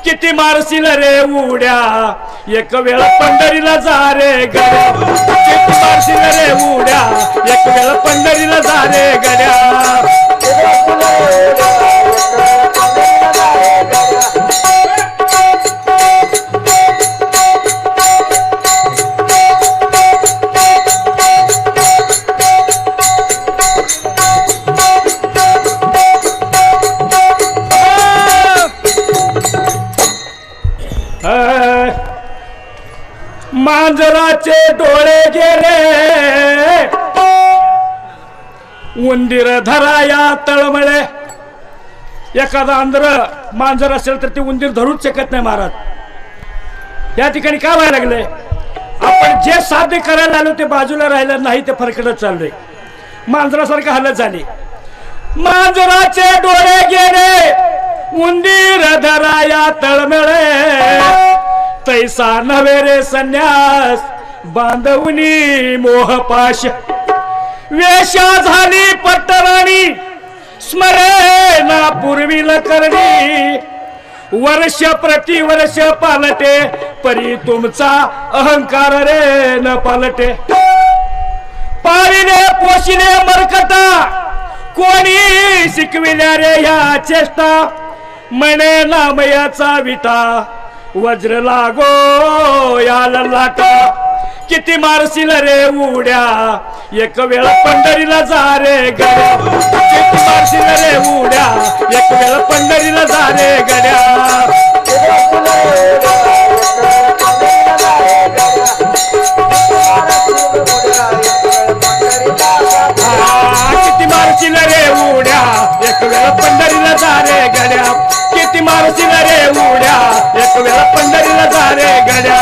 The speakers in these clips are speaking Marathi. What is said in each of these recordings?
किती मारशील रे उड्या एक वेळ पंढरीला जा रे गड्या किती मारशील रे उड्या एक वेळ पंढरीला जा रे गड्या मांजराचे डोळे गेले उंदीर धराया तळमळे एखादा मांजर असेल तर ते उंदीर धरूच शकत नाही महाराज या ठिकाणी काय व्हायला लागले आपण जे साध्य करायला आलो ते बाजूला राहिलं नाही ते फरकडत चाललंय मांजरासारखं हालत झाली मांजराचे डोळे गेले उंदीर धराया तळमळे तैसा नवे रे संन्यास बांधवनी मोहपाश वेशा झाली पट्टराणी स्मरे ना पूर्वील करणी वर्ष प्रति वर्ष पालटे परी तुमचा अहंकार रे न पालटे पाळीने पोशिले मरकटा कोणी शिकविल्या रे ह्या चेष्टा म्हणे नामयाचा विटा वज्र लागो याला लाटा किती मारशील रे उड्या एक वेळ पंढरीला जा रे गड्या किती मारशील रे उड्या एक वेळ पंढरीला जा रे गड्या किती मारशील रे उड्या एक वेळ पंढरीला जा रे गड्या किती मारशील रे उड्या एक वेळ पंढरीला जा रे गड्या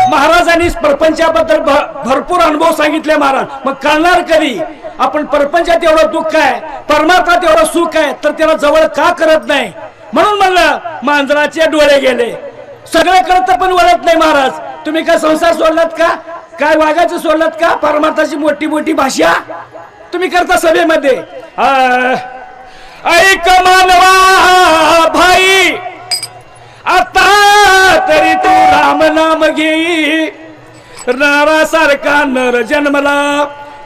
महाराजांनी प्रपंचाबद्दल भरपूर अनुभव सांगितले महाराज मग कळणार कधी आपण प्रपंचात एवढं दुःख आहे परमार्थात एवढं सुख आहे तर त्याला जवळ का करत नाही म्हणून म्हणलं मांजराचे डोळे गेले सगळं करत पण वळत नाही महाराज तुम्ही काय संसार सोडलात का काय वागायचं सोडलात का परमार्थाची मोठी मोठी भाषा तुम्ही करता सभेमध्ये ऐक मानवा भाई आता तरी तू राम नाम घेई नारासारखा नर जन्मला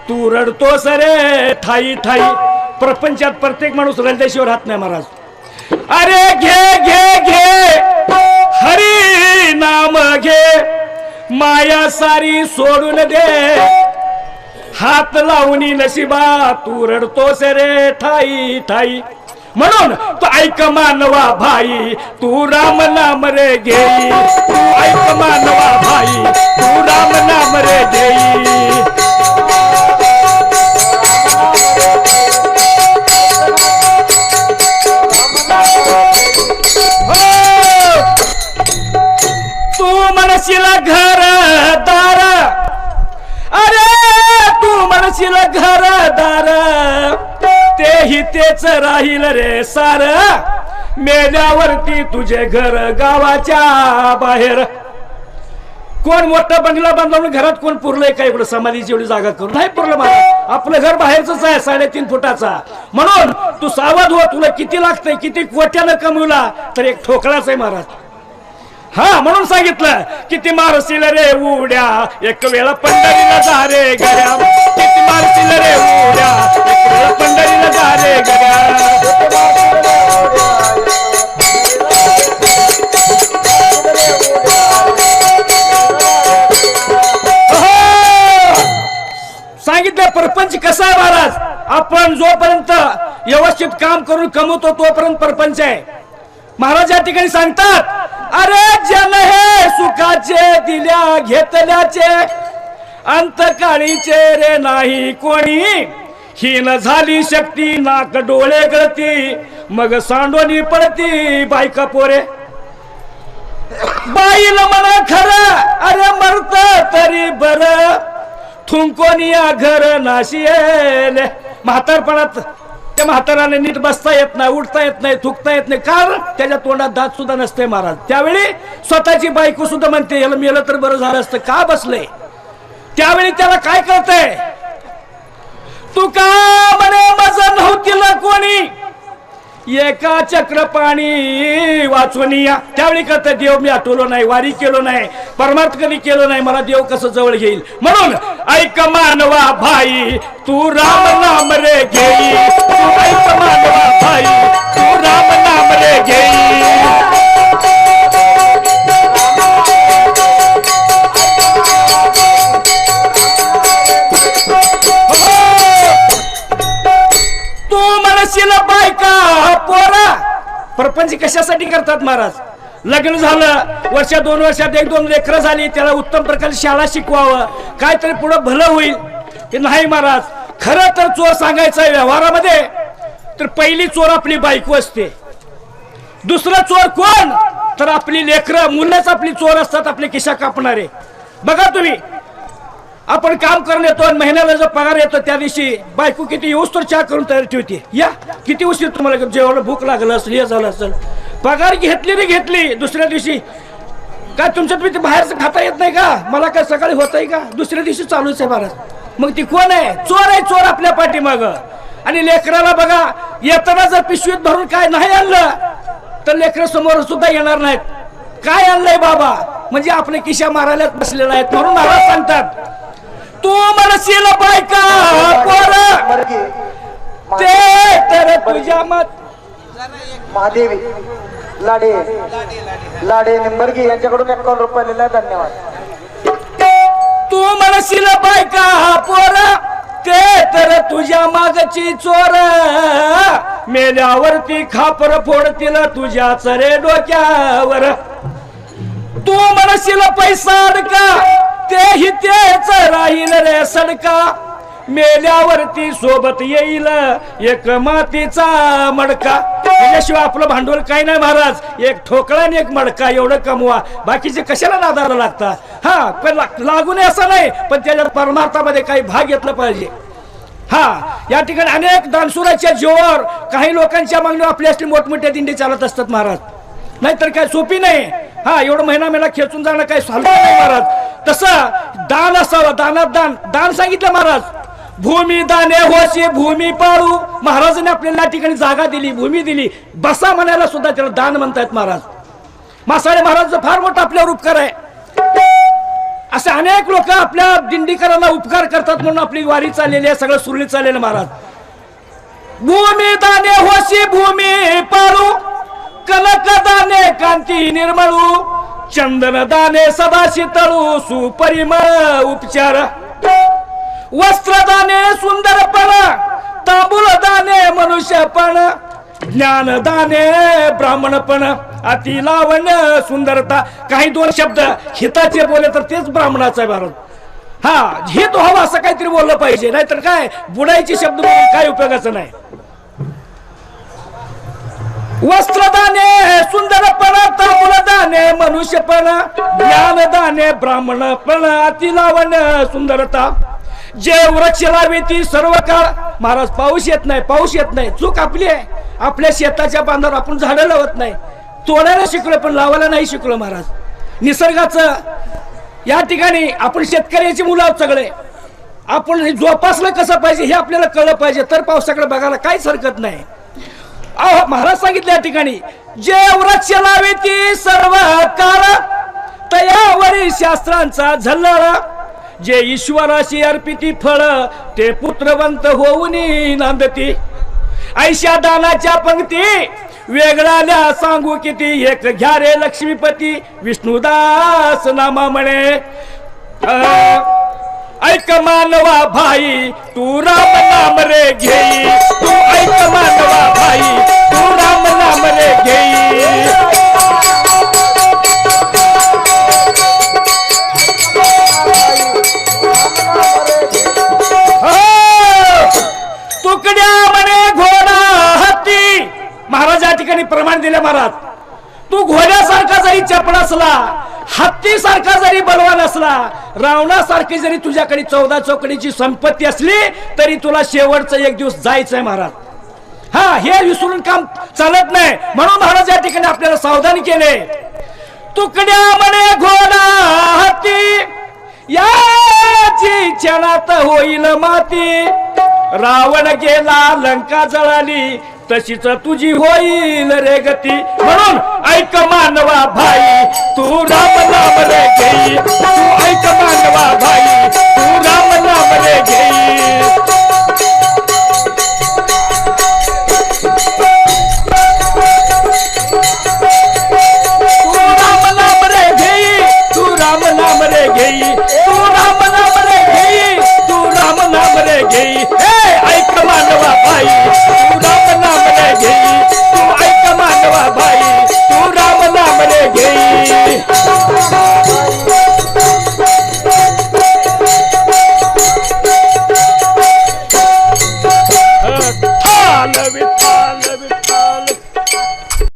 तू रडतोस रे ठाई ठाई प्रपंचात प्रत्येक माणूस रडल्याशिवाय राहत नाही महाराज अरे घे घे घे हरी नाम घे माया सारी सोडून दे हात लावणी नशिबा तू रडतोस रे ठाई ठाई म्हणून तू ऐक मानवा भाई तू राम नाम रे घेई तू ऐक मानवा भाई तू राम नाम रे घेई तू म्हणशील घरदार अरे तू म्हणशील घरदार तेही तेच राहील रे सार मेल्यावरती तुझे घर गावाच्या बाहेर कोण मोठा बंगला बांधला घरात कोण पुरलंय का इकडे समाधीची एवढी जागा करून नाही पुरलं मला आपलं घर बाहेरच आहे 3.5 फुटाचा म्हणून तू सावध हो तुला किती लागतंय किती कोट्यानं कमवला तर एक ठोकळाच आहे महाराज हा म्हणून सांगितलं किती मारशील रे उड्या एक वेळा पंढरीला जा रे गड्या किती मारशील रे उड्या एक वेळा पंढरीला जा रे गड्या सांगितलं प्रपंच कसा आहे महाराज आपण जोपर्यंत व्यवस्थित काम करून कमवतो तोपर्यंत प्रपंच आहे महाराज या ठिकाणी सांगतात अरे जन हे सुखाचे दिल्या घेतल्याचे अंतकाळीचे रे नाही कोणी हीन झाली शक्ती नाक डोळे गळती मग सांडोनी पडती बायका पोरे बाईला म्हणा खरं अरे मरत तरी बर थुंकोनिया घर नाशियेल म्हातारपणात त्या म्हाताराने नीट बसता येत नाही उठता येत नाही थुकता येत नाही कारण त्याच्या तोंडात दात सुद्धा नसते महाराज त्यावेळी स्वतःची बायको सुद्धा म्हणते याला मेलं तर बरं झालं असतं का बसले त्यावेळी त्याला काय कळतंय, तू का म्हणे माझं नव्हतीला कोणी, एका चक्र पाणी वाचवून या. त्यावेळी कळतं देव मी आठवलो नाही, वारी केलो नाही, परमार्थ कधी केलो नाही, मला देव कसं जवळ घेईल. म्हणून ऐक मानवा भाई तू राम नाम रे घेई, तू ऐक मानवा भाई तू राम नाम रे घेई. तू म्हणशील बायका पोरा परपंच कशासाठी करतात महाराज, लग्न झालं वर्षा 2 वर्षात 1-2 लेकरं झाली, त्याला उत्तम प्रकारे शाळा शिकवावं, काहीतरी पुढे भलं होईल. ते नाही महाराज, खरं तर चोर सांगायचा व्यवहारामध्ये तर पहिली चोर आपली बायको असते, दुसरा चोर कोण तर आपली लेकरं मुलंच आपली चोर असतात, आपले खिसा कापणारे. बघा तुम्ही, आपण काम करून येतो आणि महिन्याला जो पगार येतो त्या दिवशी बायको किती येऊस तर चहा करून तयार ठेवते, या किती उशीर तुम्हाला जेवढं भूक लागलं असेल हे झालं असेल, पगार घेतली रे घेतली, दुसऱ्या दिवशी काय तुमच्या तुम्ही बाहेरचं खाता येत नाही का, मला काय सकाळी होत आहे का, दुसऱ्या दिवशी चालूच आहे महाराज. मग ती कोण आहे, चोर आहे, चोर आपल्या पाठीमाग. आणि लेकराला बघा येताना जर पिशवीत भरून काय नाही आणलं तर लेकर समोर सुद्धा येणार नाहीत, काय आणलंय बाबा, म्हणजे आपले किशा मारायला बसलेला आहेत. म्हणून महाराज सांगतात तू म्हणशील बायका पोरं ते तर तुझ्या मत. महादेवी लाडे लाडे निंबर्गी यांच्याकडून 51 रुपये दिले, धन्यवाद. तू म्हणशील बायका पोरं ते तर तुझ्या मागची चोर, मेल्यावरती खापर फोडतील तुझ्या चरे डोक्यावर. तू म्हणशील पैसा अडका तेही तेच राहील रे सडका, मेल्यावरती सोबत येईल एक मातीचा मडका. त्याच्याशिवाय आपलं भांडवल काही नाही महाराज, एक ठोकळा आणि एक मडका एवढं कमवा, बाकीचे कशाला नादाला लागतात. हा पण लागू नये असं नाही, पण त्याच्या परमार्थामध्ये काही भाग घेतला पाहिजे. हा या ठिकाणी अनेक दानसुराच्या जीवावर काही लोकांच्या मागणी आपली असली मोठमोठ्या दिंडी चालत असतात महाराज, नाहीतर काय सोपी नाही. हा एवढं महिना खेचून जाणं काही चालत नाही महाराज. तसं दान असावं, दानात दान, दान सांगितलं महाराज. भूमी दाने होशी भूमी पाळू, महाराजांनी आपल्याला ठिकाणी जागा दिली, भूमी दिली, बसा म्हणायला सुद्धा त्याला दान म्हणतायत महाराज. मासाळे महाराज फार मोठा आपल्यावर उपकार आहे. असे अनेक लोक आपल्या दिंडीकरांना उपकार करतात म्हणून आपली वारी चाललेली आहे, सगळं सुरळीत चाललेलं महाराज. भूमी दाने होशी भूमी पाळू, कनक दाने कांती निर्मळू, चंदन दाने सदा शीतळू, सुपरिमळ उपचार. वस्त्रदाने सुंदरपण, तांबूल दाने मनुष्यपण, ज्ञानदाने ब्राह्मणपण, अति लावण्य सुंदरता. काही 2 शब्द हिताचे बोले तर तेच ब्राह्मणाचा भारत. हा हित व्हावं असं काहीतरी बोललं पाहिजे, नाहीतर काय बुडायचे शब्द बोलून काय उपयोगाचं नाही. वस्त्रदाने सुंदरपण, तांबूलदाने मनुष्यपण, ज्ञानदाने ब्राह्मणपण, अति लावण्य सुंदरता. जे वृक्ष लावे ती सर्व काळ. महाराज पाऊस येत नाही, पाऊस येत नाही, चूक आपली आहे. आपल्या शेताच्या बांधावर आपण झाडं लावत नाही, तोडायला शिकलो पण लावायला नाही शिकलो महाराज. निसर्गाचं या ठिकाणी आपण शेतकऱ्याची मुलं आहोत सगळे, आपण जोपासलं कसं पाहिजे हे आपल्याला कळलं पाहिजे, तर पावसाकडे बघायला काहीच हरकत नाही. अहो महाराज सांगितलं या ठिकाणी जे वृक्ष लावे ती सर्व काळ, तयावरी शास्त्रांचा झल्लाळा. जे ईश्वराशी अर्पिती फळ ते पुत्रवंत होऊन नांदती. ऐशा दानाच्या पंक्ती वेगळ्या सांगू किती, एक घ्या रे लक्ष्मीपती विष्णुदास नामा म्हणे. ऐक मानवा भाई तू राम नाम रे घेई, तू ऐक मानवा भाई तू राम नाम रे घेई. तुकड्या म्हणे घोडा हत्ती. महाराज या ठिकाणी प्रमाण दिले महाराज, तू घोड्यासारखा जरी चपळ असला, हत्ती सारखा जरी बलवान असला, रावणासारखी जरी तुझ्याकडे 14 चौकडीची संपत्ती असली तरी तुला शेवटचा एक दिवस जायचंय महाराज. हा हे विसरून काम चालत नाही. म्हणून महाराज या ठिकाणी आपल्याला सावधान केले. तुकड्या म्हणे घोडा हत्ती याची क्षणात होईल माती रावण गेला लंका जळाली तशीच तुझी होईल रे गती म्हणून ऐक मानवा भाई तू राम नाम रे घे